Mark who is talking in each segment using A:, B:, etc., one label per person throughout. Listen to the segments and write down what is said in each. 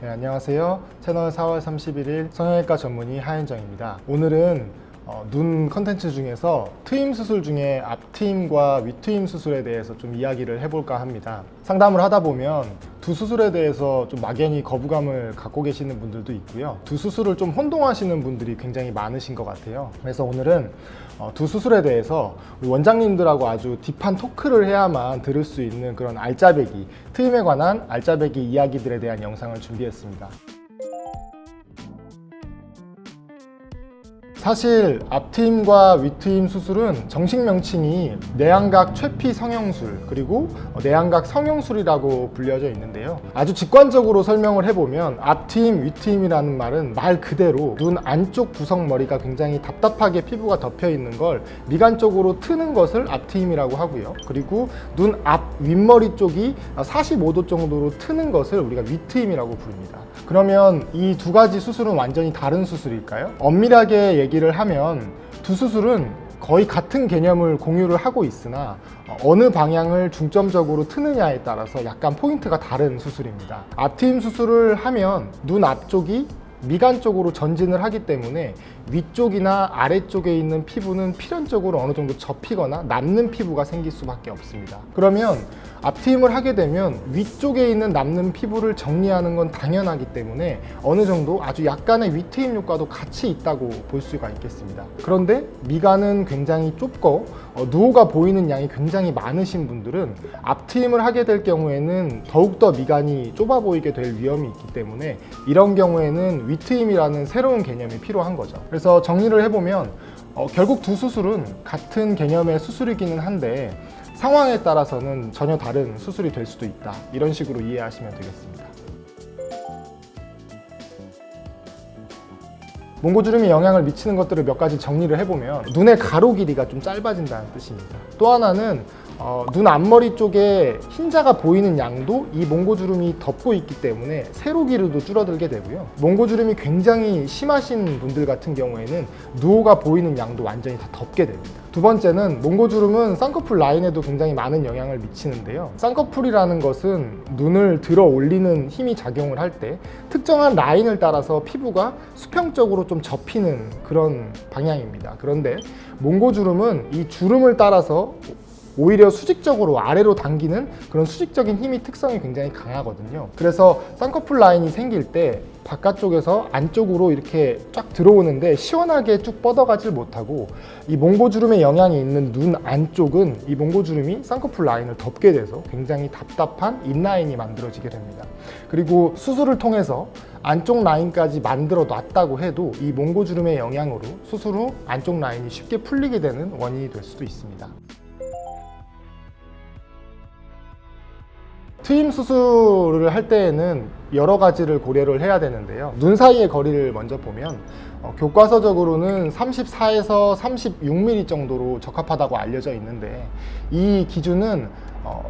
A: 네, 안녕하세요. 채널 4월 31일 성형외과 전문의 하현정입니다. 오늘은 눈 컨텐츠 중에서 트임 수술 중에 앞트임과 윗트임 수술에 대해서 좀 이야기를 해볼까 합니다. 상담을 하다 보면 두 수술에 대해서 좀 막연히 거부감을 갖고 계시는 분들도 있고요. 두 수술을 좀 혼동하시는 분들이 굉장히 많으신 것 같아요. 그래서 오늘은 두 수술에 대해서 우리 원장님들하고 아주 딥한 토크를 해야만 들을 수 있는 그런 알짜배기, 트임에 관한 알짜배기 이야기들에 대한 영상을 준비했습니다. 사실 앞트임과 윗트임 수술은 정식 명칭이 내안각 최피 성형술 그리고 내안각 성형술이라고 불려져 있는데요. 아주 직관적으로 설명을 해보면 앞트임, 윗트임이라는 말은 말 그대로 눈 안쪽 구석머리가 굉장히 답답하게 피부가 덮여 있는 걸 미간 쪽으로 트는 것을 앞트임이라고 하고요. 그리고 눈 앞 윗머리 쪽이 45도 정도로 트는 것을 우리가 윗트임이라고 부릅니다. 그러면 이 두 가지 수술은 완전히 다른 수술일까요? 엄밀하게 얘기를 하면 두 수술은 거의 같은 개념을 공유를 하고 있으나 어느 방향을 중점적으로 트느냐에 따라서 약간 포인트가 다른 수술입니다. 앞트임 수술을 하면 눈 앞쪽이 미간 쪽으로 전진을 하기 때문에 위쪽이나 아래쪽에 있는 피부는 필연적으로 어느 정도 접히거나 남는 피부가 생길 수밖에 없습니다. 그러면 앞트임을 하게 되면 위쪽에 있는 남는 피부를 정리하는 건 당연하기 때문에 어느 정도 아주 약간의 윗트임 효과도 같이 있다고 볼 수가 있겠습니다. 그런데 미간은 굉장히 좁고 누호가 보이는 양이 굉장히 많으신 분들은 앞트임을 하게 될 경우에는 더욱더 미간이 좁아 보이게 될 위험이 있기 때문에 이런 경우에는 윗트임이라는 새로운 개념이 필요한 거죠. 그래서 정리를 해보면 결국 두 수술은 같은 개념의 수술이기는 한데 상황에 따라서는 전혀 다른 수술이 될 수도 있다. 이런 식으로 이해하시면 되겠습니다. 몽고주름이 영향을 미치는 것들을 몇 가지 정리를 해보면 눈의 가로 길이가 좀 짧아진다는 뜻입니다. 또 하나는 눈 앞머리 쪽에 흰자가 보이는 양도 이 몽고주름이 덮고 있기 때문에 세로 길이도 줄어들게 되고요. 몽고주름이 굉장히 심하신 분들 같은 경우에는 누호가 보이는 양도 완전히 다 덮게 됩니다. 두 번째는 몽고주름은 쌍꺼풀 라인에도 굉장히 많은 영향을 미치는데요. 쌍꺼풀이라는 것은 눈을 들어 올리는 힘이 작용을 할 때 특정한 라인을 따라서 피부가 수평적으로 좀 접히는 그런 방향입니다. 그런데 몽고주름은 이 주름을 따라서 오히려 수직적으로 아래로 당기는 그런 수직적인 힘이 특성이 굉장히 강하거든요. 그래서 쌍꺼풀 라인이 생길 때 바깥쪽에서 안쪽으로 이렇게 쫙 들어오는데 시원하게 쭉 뻗어가질 못하고 이 몽고주름의 영향이 있는 눈 안쪽은 이 몽고주름이 쌍꺼풀 라인을 덮게 돼서 굉장히 답답한 인라인이 만들어지게 됩니다. 그리고 수술을 통해서 안쪽 라인까지 만들어 놨다고 해도 이 몽고주름의 영향으로 수술 후 안쪽 라인이 쉽게 풀리게 되는 원인이 될 수도 있습니다. 트임 수술을 할 때에는 여러 가지를 고려를 해야 되는데요. 눈 사이의 거리를 먼저 보면 교과서적으로는 34에서 36mm 정도로 적합하다고 알려져 있는데 이 기준은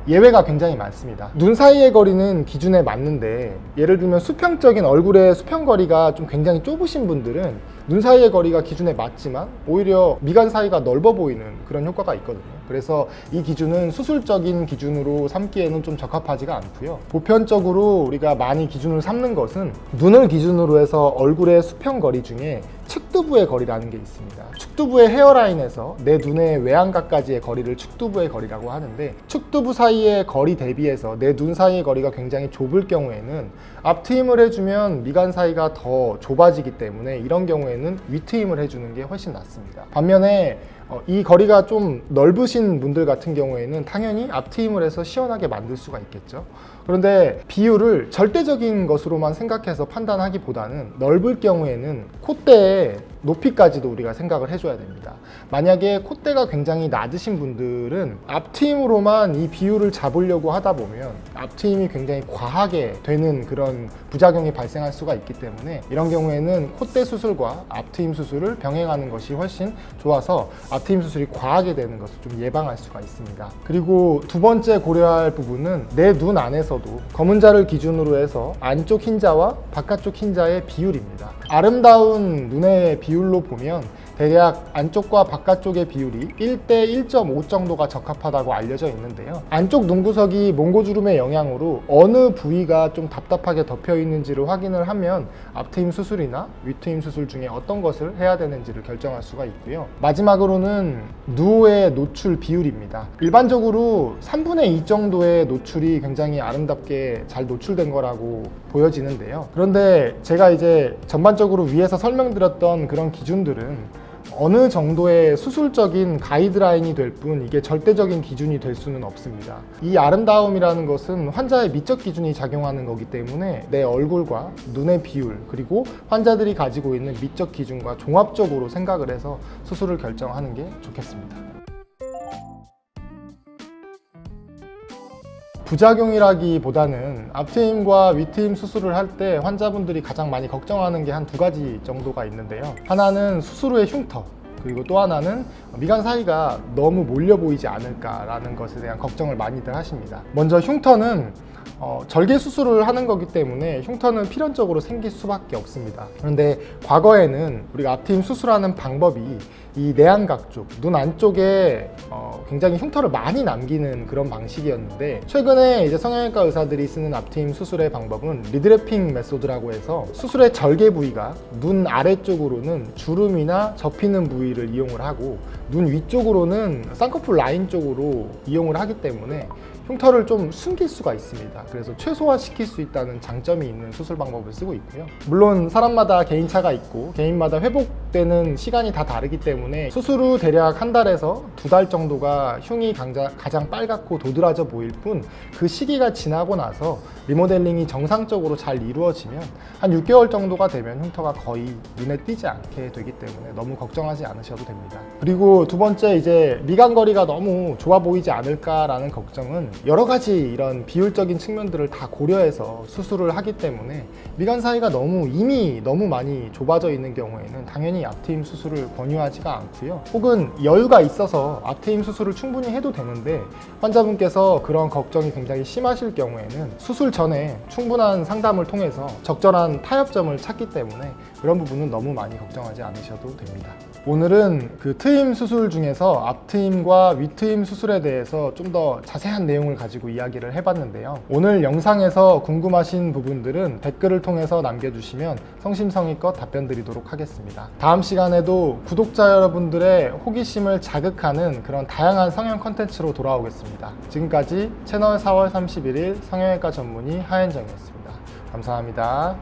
A: 예외가 굉장히 많습니다. 눈 사이의 거리는 기준에 맞는데 예를 들면 수평적인 얼굴의 수평거리가 좀 굉장히 좁으신 분들은 눈 사이의 거리가 기준에 맞지만 오히려 미간 사이가 넓어 보이는 그런 효과가 있거든요. 그래서 이 기준은 수술적인 기준으로 삼기에는 좀 적합하지가 않고요. 보편적으로 우리가 많이 기준을 삼는 것은 눈을 기준으로 해서 얼굴의 수평거리 중에 측두부의 거리라는 게 있습니다. 측두부의 헤어라인에서 내 눈의 외안각까지의 거리를 측두부의 거리라고 하는데 측두부 사이의 거리 대비해서 내 눈 사이의 거리가 굉장히 좁을 경우에는 앞트임을 해주면 미간 사이가 더 좁아지기 때문에 이런 경우에는 윗트임을 해주는 게 훨씬 낫습니다. 반면에 이 거리가 좀 넓으신 분들 같은 경우에는 당연히 앞트임을 해서 시원하게 만들 수가 있겠죠. 그런데 비율을 절대적인 것으로만 생각해서 판단하기보다는 넓을 경우에는 콧대의 높이까지도 우리가 생각을 해줘야 됩니다. 만약에 콧대가 굉장히 낮으신 분들은 앞트임으로만 이 비율을 잡으려고 하다 보면 앞트임이 굉장히 과하게 되는 그런 부작용이 발생할 수가 있기 때문에 이런 경우에는 콧대 수술과 앞트임 수술을 병행하는 것이 훨씬 좋아서 앞트임 수술이 과하게 되는 것을 좀 예방할 수가 있습니다. 그리고 두 번째 고려할 부분은 내 눈 안에서도 검은 자를 기준으로 해서 안쪽 흰자와 바깥쪽 흰자의 비율입니다. 아름다운 눈의 비율로 보면 대략 안쪽과 바깥쪽의 비율이 1대 1.5 정도가 적합하다고 알려져 있는데요. 안쪽 눈구석이 몽고주름의 영향으로 어느 부위가 좀 답답하게 덮여 있는지를 확인을 하면 앞트임 수술이나 윗트임 수술 중에 어떤 것을 해야 되는지를 결정할 수가 있고요. 마지막으로는 누오의 노출 비율입니다. 일반적으로 3분의 2 정도의 노출이 굉장히 아름답게 잘 노출된 거라고 보여지는데요. 그런데 제가 이제 전반적으로 위에서 설명드렸던 그런 기준들은 어느 정도의 수술적인 가이드라인이 될 뿐 이게 절대적인 기준이 될 수는 없습니다. 이 아름다움이라는 것은 환자의 미적 기준이 작용하는 거기 때문에 내 얼굴과 눈의 비율 그리고 환자들이 가지고 있는 미적 기준과 종합적으로 생각을 해서 수술을 결정하는 게 좋겠습니다. 부작용이라기보다는 앞트임과 윗트임 수술을 할 때 환자분들이 가장 많이 걱정하는 게 한 두 가지 정도가 있는데요. 하나는 수술 후의 흉터, 그리고 또 하나는 미간 사이가 너무 몰려 보이지 않을까라는 것에 대한 걱정을 많이들 하십니다. 먼저 흉터는 절개 수술을 하는 거기 때문에 흉터는 필연적으로 생길 수밖에 없습니다. 그런데 과거에는 우리가 앞트임 수술하는 방법이 이 내안각 쪽, 눈 안쪽에 굉장히 흉터를 많이 남기는 그런 방식이었는데 최근에 이제 성형외과 의사들이 쓰는 앞트임 수술의 방법은 리드래핑 메소드라고 해서 수술의 절개 부위가 눈 아래쪽으로는 주름이나 접히는 부위를 이용을 하고 눈 위쪽으로는 쌍꺼풀 라인 쪽으로 이용을 하기 때문에 흉터를 좀 숨길 수가 있습니다. 그래서 최소화시킬 수 있다는 장점이 있는 수술 방법을 쓰고 있고요. 물론 사람마다 개인차가 있고 개인마다 회복되는 시간이 다 다르기 때문에 수술 후 대략 한 달에서 두 달 정도가 흉이 가장 빨갛고 도드라져 보일 뿐 그 시기가 지나고 나서 리모델링이 정상적으로 잘 이루어지면 한 6개월 정도가 되면 흉터가 거의 눈에 띄지 않게 되기 때문에 너무 걱정하지 않으셔도 됩니다. 그리고 두 번째, 이제 미간 거리가 너무 좋아 보이지 않을까라는 걱정은 여러 가지 이런 비율적인 측면들을 다 고려해서 수술을 하기 때문에 미간 사이가 이미 너무 많이 좁아져 있는 경우에는 당연히 앞트임 수술을 권유하지가 않고요. 혹은 여유가 있어서 앞트임 수술을 충분히 해도 되는데 환자분께서 그런 걱정이 굉장히 심하실 경우에는 수술 전에 충분한 상담을 통해서 적절한 타협점을 찾기 때문에 그런 부분은 너무 많이 걱정하지 않으셔도 됩니다. 오늘은 그 트임 수술 중에서 앞트임과 윗트임 수술에 대해서 좀 더 자세한 내용을 가지고 이야기를 해봤는데요. 오늘 영상에서 궁금하신 부분들은 댓글을 통해서 남겨주시면 성심성의껏 답변 드리도록 하겠습니다. 다음 시간에도 구독자 여러분들의 호기심을 자극하는 그런 다양한 성형 컨텐츠로 돌아오겠습니다. 지금까지 채널 4월 31일 성형외과 전문의 하현정이었습니다. 감사합니다.